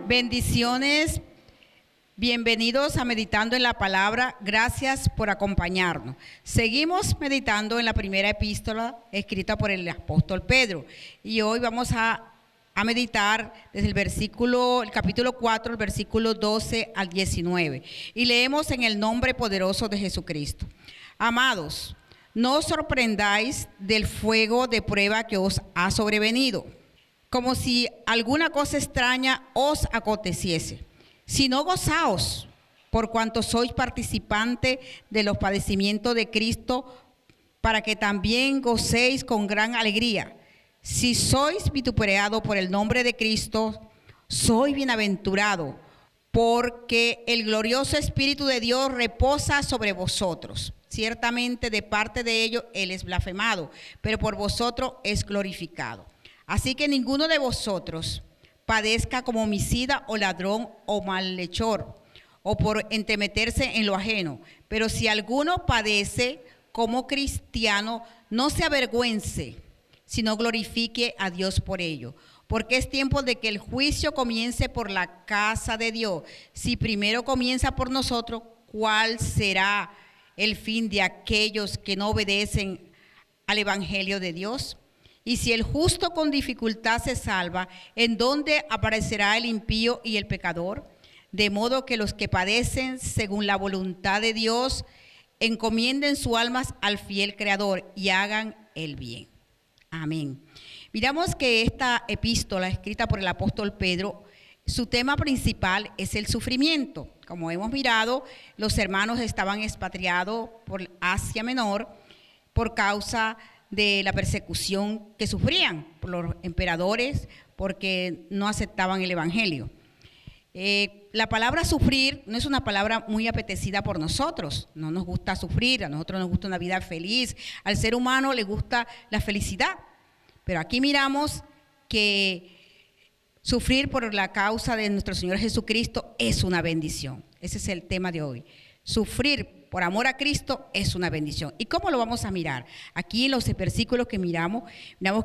Bendiciones, bienvenidos a Meditando en la Palabra, gracias por acompañarnos. Seguimos meditando en la primera epístola escrita por el apóstol Pedro y hoy vamos a meditar desde el capítulo 4, el versículo 12 al 19 y leemos en el nombre poderoso de Jesucristo. Amados, no os sorprendáis del fuego de prueba que os ha sobrevenido, como si alguna cosa extraña os aconteciese, sino gozaos por cuanto sois participantes de los padecimientos de Cristo, para que también gocéis con gran alegría. Si sois vituperados por el nombre de Cristo, sois bienaventurados, porque el glorioso Espíritu de Dios reposa sobre vosotros. Ciertamente de parte de ellos Él es blasfemado, pero por vosotros es glorificado. Así que ninguno de vosotros padezca como homicida o ladrón o malhechor, o por entremeterse en lo ajeno. Pero si alguno padece como cristiano, no se avergüence, sino glorifique a Dios por ello. Porque es tiempo de que el juicio comience por la casa de Dios. Si primero comienza por nosotros, ¿cuál será el fin de aquellos que no obedecen al evangelio de Dios? Y si el justo con dificultad se salva, ¿en dónde aparecerá el impío y el pecador? De modo que los que padecen según la voluntad de Dios encomienden sus almas al fiel Creador y hagan el bien. Amén. Miramos que esta epístola escrita por el apóstol Pedro, su tema principal es el sufrimiento. Como hemos mirado, los hermanos estaban expatriados por Asia Menor por causa de la persecución que sufrían por los emperadores porque no aceptaban el evangelio. La palabra sufrir no es una palabra muy apetecida por nosotros. No nos gusta sufrir, a nosotros nos gusta una vida feliz. Al ser humano le gusta la felicidad. Pero aquí miramos que sufrir por la causa de nuestro Señor Jesucristo es una bendición. Ese es el tema de hoy. Sufrir por amor a Cristo es una bendición. ¿Y cómo lo vamos a mirar? Aquí en los versículos que miramos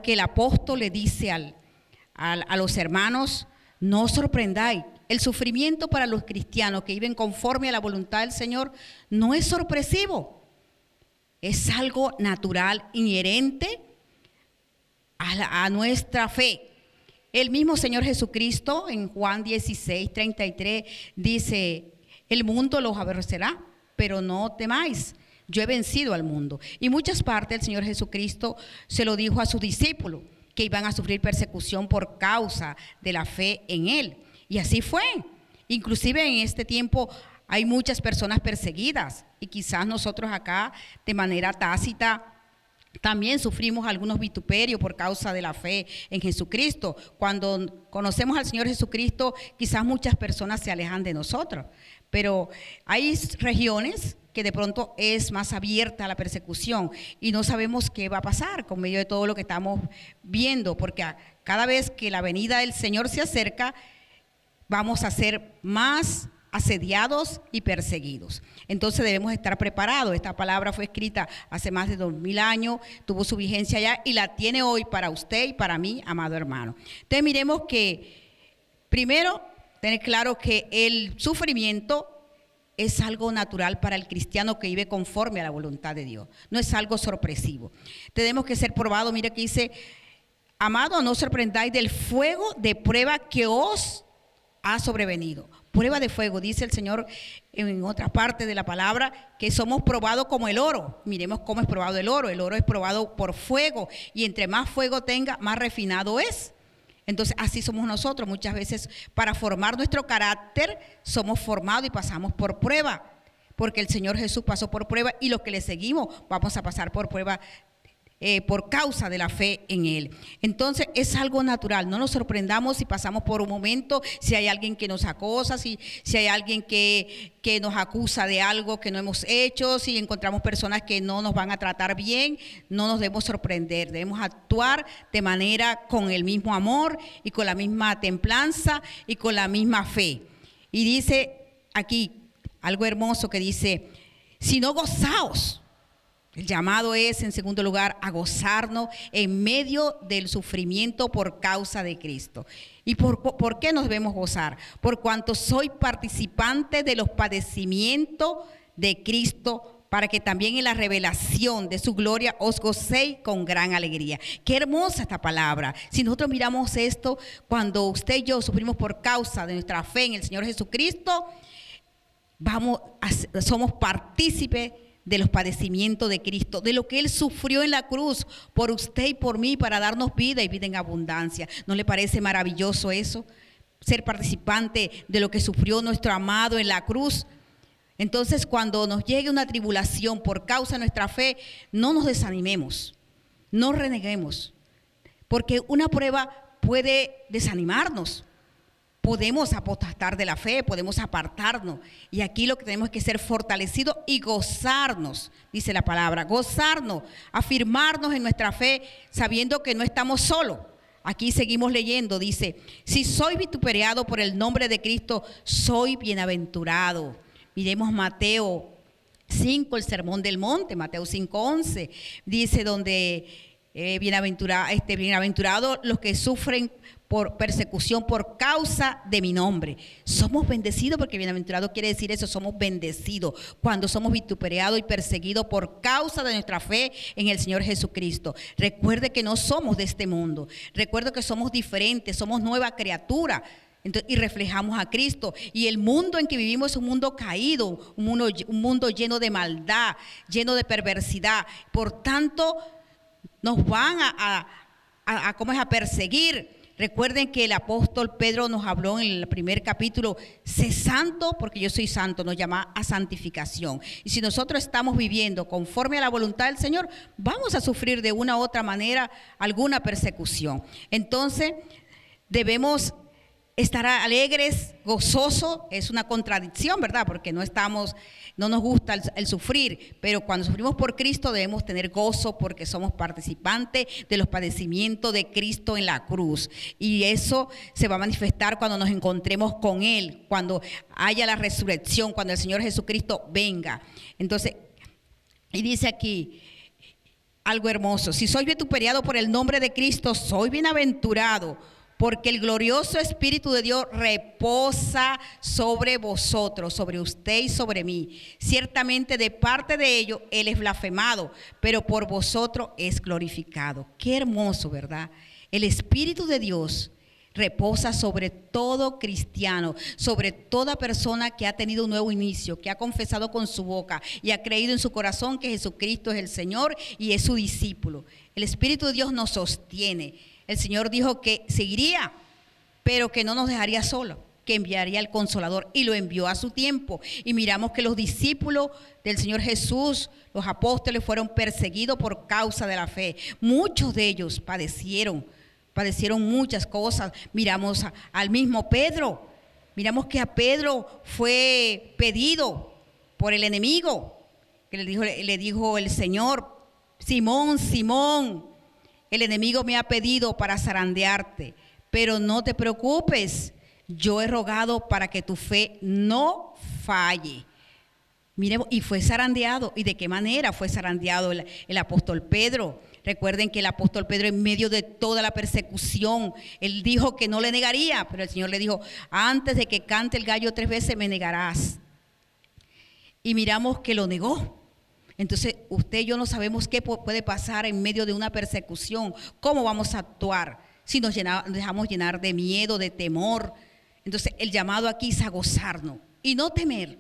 que el apóstol le dice a los hermanos: no os sorprendáis. El sufrimiento para los cristianos que viven conforme a la voluntad del Señor no es sorpresivo. Es algo natural, inherente a nuestra fe. El mismo Señor Jesucristo en Juan 16, 33 dice: el mundo los aborrecerá, pero no temáis, yo he vencido al mundo. Y muchas partes el Señor Jesucristo se lo dijo a sus discípulos, que iban a sufrir persecución por causa de la fe en Él. Y así fue. Inclusive en este tiempo hay muchas personas perseguidas y quizás nosotros acá de manera tácita también sufrimos algunos vituperios por causa de la fe en Jesucristo. Cuando conocemos al Señor Jesucristo, quizás muchas personas se alejan de nosotros, pero hay regiones que de pronto es más abierta a la persecución y no sabemos qué va a pasar con medio de todo lo que estamos viendo, porque cada vez que la venida del Señor se acerca, vamos a ser más asediados y perseguidos. Entonces debemos estar preparados. Esta palabra fue escrita hace más de 2000 años, tuvo su vigencia ya y la tiene hoy para usted y para mí, amado hermano. Entonces miremos que primero tener claro que el sufrimiento es algo natural para el cristiano que vive conforme a la voluntad de Dios. No es algo sorpresivo. Tenemos que ser probados. Mira que dice: amado, no os sorprendáis del fuego de prueba que os ha sobrevenido. Prueba de fuego, dice el Señor en otra parte de la palabra, que somos probados como el oro. Miremos cómo es probado el oro. El oro es probado por fuego y entre más fuego tenga, más refinado es. Entonces así somos nosotros. Muchas veces para formar nuestro carácter somos formados y pasamos por prueba, porque el Señor Jesús pasó por prueba y los que le seguimos vamos a pasar por prueba por causa de la fe en Él. Entonces es algo natural. No nos sorprendamos si pasamos por un momento, si hay alguien que nos acosa, si hay alguien que nos acusa de algo que no hemos hecho, si encontramos personas que no nos van a tratar bien. No nos debemos sorprender, debemos actuar de manera con el mismo amor y con la misma templanza y con la misma fe. Y dice aquí algo hermoso que dice: si no, gozaos. El llamado es, en segundo lugar, a gozarnos en medio del sufrimiento por causa de Cristo. ¿Y por qué nos debemos gozar? Por cuanto soy participante de los padecimientos de Cristo, para que también en la revelación de su gloria os gocéis con gran alegría. Qué hermosa esta palabra. Si nosotros miramos esto, cuando usted y yo sufrimos por causa de nuestra fe en el Señor Jesucristo, somos partícipes de los padecimientos de Cristo, de lo que Él sufrió en la cruz por usted y por mí, para darnos vida y vida en abundancia. ¿No le parece maravilloso eso? Ser participante de lo que sufrió nuestro amado en la cruz. Entonces, cuando nos llegue una tribulación por causa de nuestra fe, no nos desanimemos, no reneguemos, porque una prueba puede desanimarnos. Podemos apostar de la fe, podemos apartarnos. Y aquí lo que tenemos que ser fortalecidos y gozarnos, dice la palabra, gozarnos, afirmarnos en nuestra fe, sabiendo que no estamos solos. Aquí seguimos leyendo, dice, si soy vituperiado por el nombre de Cristo, soy bienaventurado. Miremos Mateo 5, el sermón del monte, Mateo 5:11, dice donde bienaventurados los que sufren por persecución por causa de mi nombre. Somos bendecidos, porque bienaventurado quiere decir eso, somos bendecidos cuando somos vituperados y perseguidos por causa de nuestra fe en el Señor Jesucristo. Recuerde que no somos de este mundo, recuerde que somos diferentes, somos nueva criatura. Entonces, y reflejamos a Cristo, y el mundo en que vivimos es un mundo caído, un mundo lleno de maldad, lleno de perversidad. Por tanto, nos van a perseguir. Recuerden que el apóstol Pedro nos habló en el primer capítulo, sé santo porque yo soy santo, nos llama a santificación. Y si nosotros estamos viviendo conforme a la voluntad del Señor, vamos a sufrir de una u otra manera alguna persecución. Entonces, debemos estar alegres, gozosos. Es una contradicción, ¿verdad? Porque no nos gusta el sufrir, pero cuando sufrimos por Cristo debemos tener gozo, porque somos participantes de los padecimientos de Cristo en la cruz. Y eso se va a manifestar cuando nos encontremos con Él, cuando haya la resurrección, cuando el Señor Jesucristo venga. Entonces, y dice aquí algo hermoso: si soy vituperiado por el nombre de Cristo, soy bienaventurado, porque el glorioso Espíritu de Dios reposa sobre vosotros, sobre usted y sobre mí. Ciertamente de parte de ellos Él es blasfemado, pero por vosotros es glorificado. Qué hermoso, ¿verdad? El Espíritu de Dios reposa sobre todo cristiano, sobre toda persona que ha tenido un nuevo inicio, que ha confesado con su boca y ha creído en su corazón que Jesucristo es el Señor y es su discípulo. El Espíritu de Dios nos sostiene. El Señor dijo que seguiría, pero que no nos dejaría solos, que enviaría al Consolador, y lo envió a su tiempo. Y miramos que los discípulos del Señor Jesús, los apóstoles, fueron perseguidos por causa de la fe. Muchos de ellos padecieron muchas cosas. Miramos al mismo Pedro, miramos que a Pedro fue pedido por el enemigo, que le dijo el Señor: Simón, Simón, el enemigo me ha pedido para zarandearte, pero no te preocupes, yo he rogado para que tu fe no falle. Miremos, y fue zarandeado. ¿Y de qué manera fue zarandeado el apóstol Pedro? Recuerden que el apóstol Pedro, en medio de toda la persecución, él dijo que no le negaría, pero el Señor le dijo: antes de que cante el gallo 3 veces me negarás. Y miramos que lo negó. Entonces, usted y yo no sabemos qué puede pasar en medio de una persecución, cómo vamos a actuar, si nos dejamos llenar de miedo, de temor. Entonces, el llamado aquí es a gozarnos y no temer,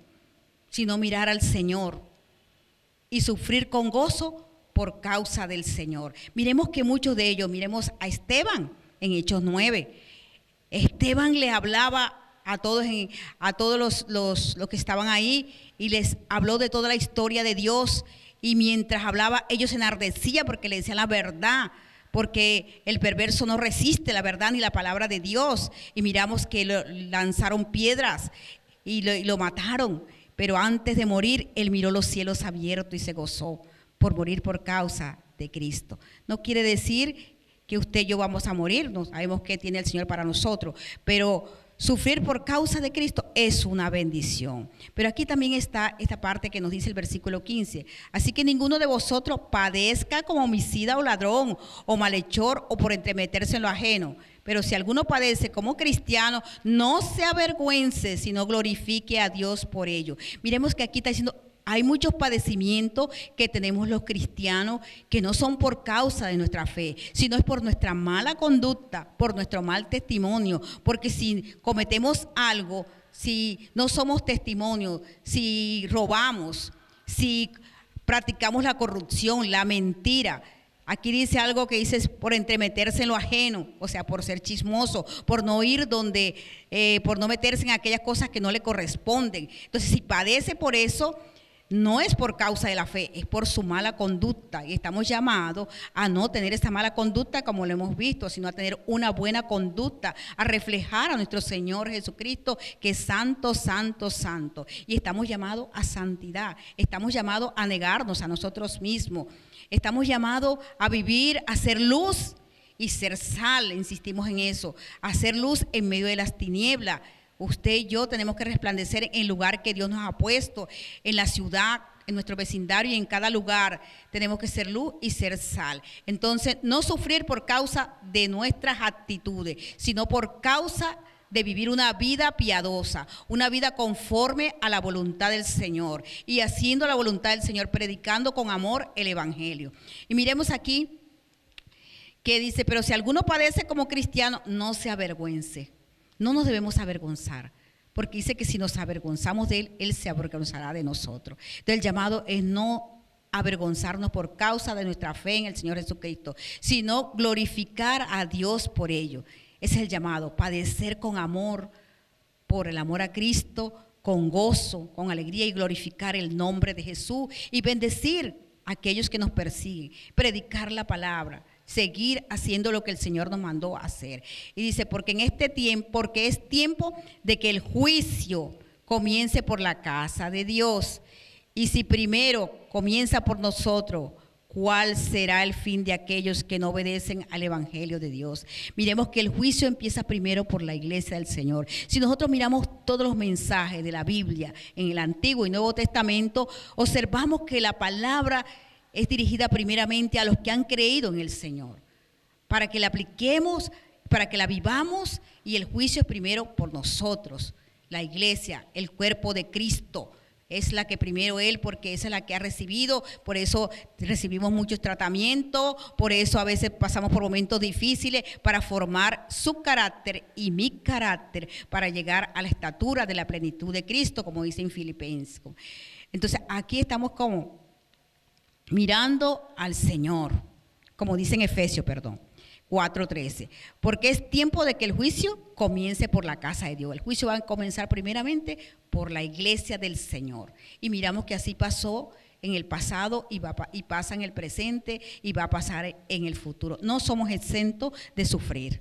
sino mirar al Señor y sufrir con gozo por causa del Señor. Miremos que muchos de ellos, miremos a Esteban en Hechos 9. Esteban le hablaba a todos los que estaban ahí, y les habló de toda la historia de Dios, y mientras hablaba ellos se enardecían porque le decían la verdad, porque el perverso no resiste la verdad ni la palabra de Dios. Y miramos que lanzaron piedras y lo mataron, pero antes de morir él miró los cielos abiertos y se gozó por morir por causa de Cristo. No quiere decir que usted y yo vamos a morir, no sabemos qué tiene el Señor para nosotros, pero sufrir por causa de Cristo es una bendición. Pero aquí también está esta parte que nos dice el versículo 15. Así que ninguno de vosotros padezca como homicida o ladrón o malhechor o por entremeterse en lo ajeno. Pero si alguno padece como cristiano, no se avergüence, sino glorifique a Dios por ello. Miremos que aquí está diciendo, hay muchos padecimientos que tenemos los cristianos que no son por causa de nuestra fe, sino es por nuestra mala conducta, por nuestro mal testimonio, porque si cometemos algo, si no somos testimonio, si robamos, si practicamos la corrupción, la mentira. Aquí dice algo que dice por entremeterse en lo ajeno, o sea, por ser chismoso, por no ir donde, por no meterse en aquellas cosas que no le corresponden. Entonces, si padece por eso, no es por causa de la fe, es por su mala conducta. Y estamos llamados a no tener esa mala conducta como lo hemos visto, sino a tener una buena conducta, a reflejar a nuestro Señor Jesucristo, que es santo, santo, santo. Y estamos llamados a santidad, estamos llamados a negarnos a nosotros mismos. Estamos llamados a vivir, a ser luz y ser sal, insistimos en eso, a ser luz en medio de las tinieblas. Usted y yo tenemos que resplandecer en el lugar que Dios nos ha puesto, en la ciudad, en nuestro vecindario y en cada lugar. Tenemos que ser luz y ser sal. Entonces, no sufrir por causa de nuestras actitudes, sino por causa de vivir una vida piadosa, una vida conforme a la voluntad del Señor y haciendo la voluntad del Señor, predicando con amor el evangelio. Y miremos aquí que dice, pero si alguno padece como cristiano, no se avergüence. No nos debemos avergonzar, porque dice que si nos avergonzamos de Él, Él se avergonzará de nosotros. Entonces el llamado es no avergonzarnos por causa de nuestra fe en el Señor Jesucristo, sino glorificar a Dios por ello. Ese es el llamado, padecer con amor, por el amor a Cristo, con gozo, con alegría y glorificar el nombre de Jesús y bendecir a aquellos que nos persiguen, predicar la palabra, seguir haciendo lo que el Señor nos mandó a hacer. Y dice, porque en este tiempo, porque es tiempo de que el juicio comience por la casa de Dios. Y si primero comienza por nosotros, ¿cuál será el fin de aquellos que no obedecen al evangelio de Dios? Miremos que el juicio empieza primero por la iglesia del Señor. Si nosotros miramos todos los mensajes de la Biblia en el Antiguo y Nuevo Testamento, observamos que la palabra es dirigida primeramente a los que han creído en el Señor, para que la apliquemos, para que la vivamos, y el juicio es primero por nosotros, la iglesia, el cuerpo de Cristo. Es la que primero Él, porque esa es la que ha recibido, por eso recibimos muchos tratamientos, por eso a veces pasamos por momentos difíciles para formar su carácter y mi carácter, para llegar a la estatura de la plenitud de Cristo, como dice en Filipenses. Entonces aquí estamos como mirando al Señor, como dice en Efesios, 4:13, porque es tiempo de que el juicio comience por la casa de Dios. El juicio va a comenzar primeramente por la iglesia del Señor. Y miramos que así pasó en el pasado y pasa en el presente y va a pasar en el futuro. No somos exentos de sufrir.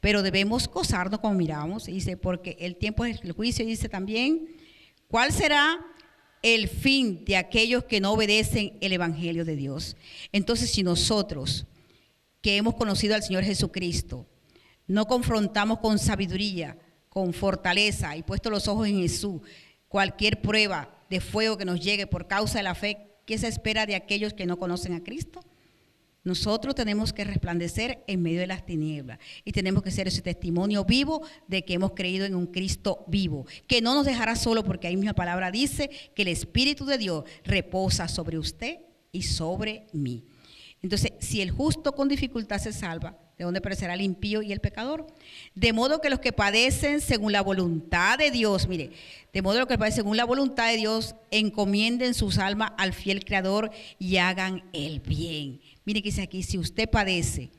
Pero debemos gozarnos como miramos. Dice, porque el tiempo es el juicio. Dice también, ¿cuál será el fin de aquellos que no obedecen el evangelio de Dios? Entonces, si nosotros que hemos conocido al Señor Jesucristo no confrontamos con sabiduría, con fortaleza y puesto los ojos en Jesús, cualquier prueba de fuego que nos llegue por causa de la fe, ¿qué se espera de aquellos que no conocen a Cristo? Nosotros tenemos que resplandecer en medio de las tinieblas y tenemos que ser ese testimonio vivo de que hemos creído en un Cristo vivo, que no nos dejará solo, porque ahí misma palabra dice que el Espíritu de Dios reposa sobre usted y sobre mí. Entonces, si el justo con dificultad se salva, ¿de dónde perecerá el impío y el pecador? De modo que los que padecen según la voluntad de Dios, mire, de modo que los que padecen según la voluntad de Dios, encomienden sus almas al fiel Creador y hagan el bien. Mire que dice aquí, si usted padece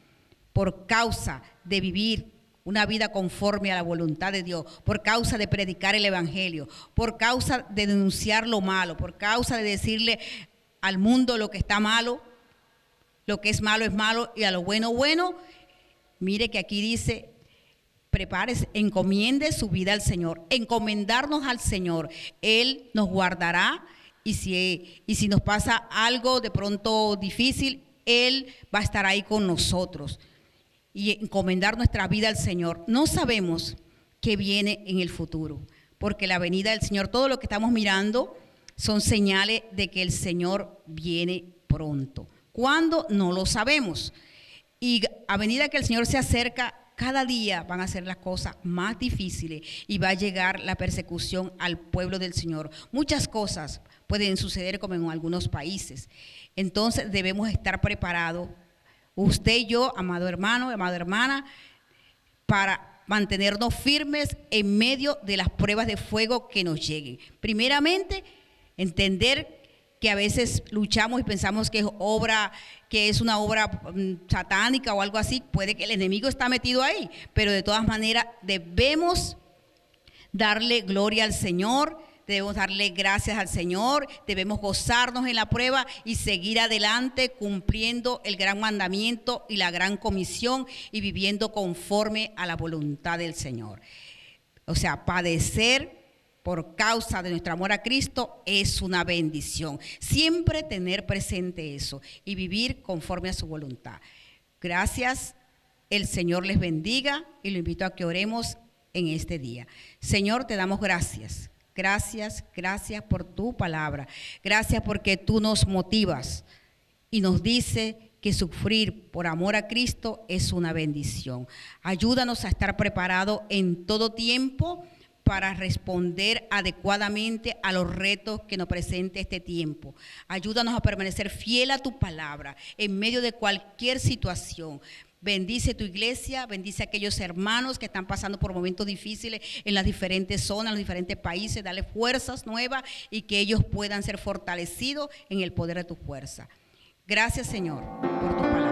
por causa de vivir una vida conforme a la voluntad de Dios, por causa de predicar el evangelio, por causa de denunciar lo malo, por causa de decirle al mundo lo que está malo, lo que es malo y a lo bueno, bueno, mire que aquí dice, prepárese, encomiende su vida al Señor, encomendarnos al Señor, Él nos guardará y si nos pasa algo de pronto difícil, Él va a estar ahí con nosotros y encomendar nuestra vida al Señor. No sabemos qué viene en el futuro. Porque la venida del Señor, todo lo que estamos mirando son señales de que el Señor viene pronto. ¿Cuándo? No lo sabemos. Y a medida que el Señor se acerca, cada día van a ser las cosas más difíciles y va a llegar la persecución al pueblo del Señor. Muchas cosas pueden suceder como en algunos países. Entonces debemos estar preparados, usted y yo, amado hermano, amada hermana, para mantenernos firmes en medio de las pruebas de fuego que nos lleguen. Primeramente, entender que a veces luchamos y pensamos que es una obra satánica o algo así. Puede que el enemigo está metido ahí, pero de todas maneras debemos darle gloria al Señor, debemos darle gracias al Señor, debemos gozarnos en la prueba y seguir adelante cumpliendo el gran mandamiento y la gran comisión y viviendo conforme a la voluntad del Señor. O sea, padecer por causa de nuestro amor a Cristo es una bendición. Siempre tener presente eso y vivir conforme a su voluntad. Gracias, el Señor les bendiga y lo invito a que oremos en este día. Señor, te damos gracias. Gracias, gracias por tu palabra. Gracias porque tú nos motivas y nos dice que sufrir por amor a Cristo es una bendición. Ayúdanos a estar preparados en todo tiempo para responder adecuadamente a los retos que nos presenta este tiempo. Ayúdanos a permanecer fiel a tu palabra en medio de cualquier situación. Bendice tu iglesia, bendice a aquellos hermanos que están pasando por momentos difíciles en las diferentes zonas, en los diferentes países. Dale fuerzas nuevas y que ellos puedan ser fortalecidos en el poder de tu fuerza. Gracias, Señor, por tu palabra.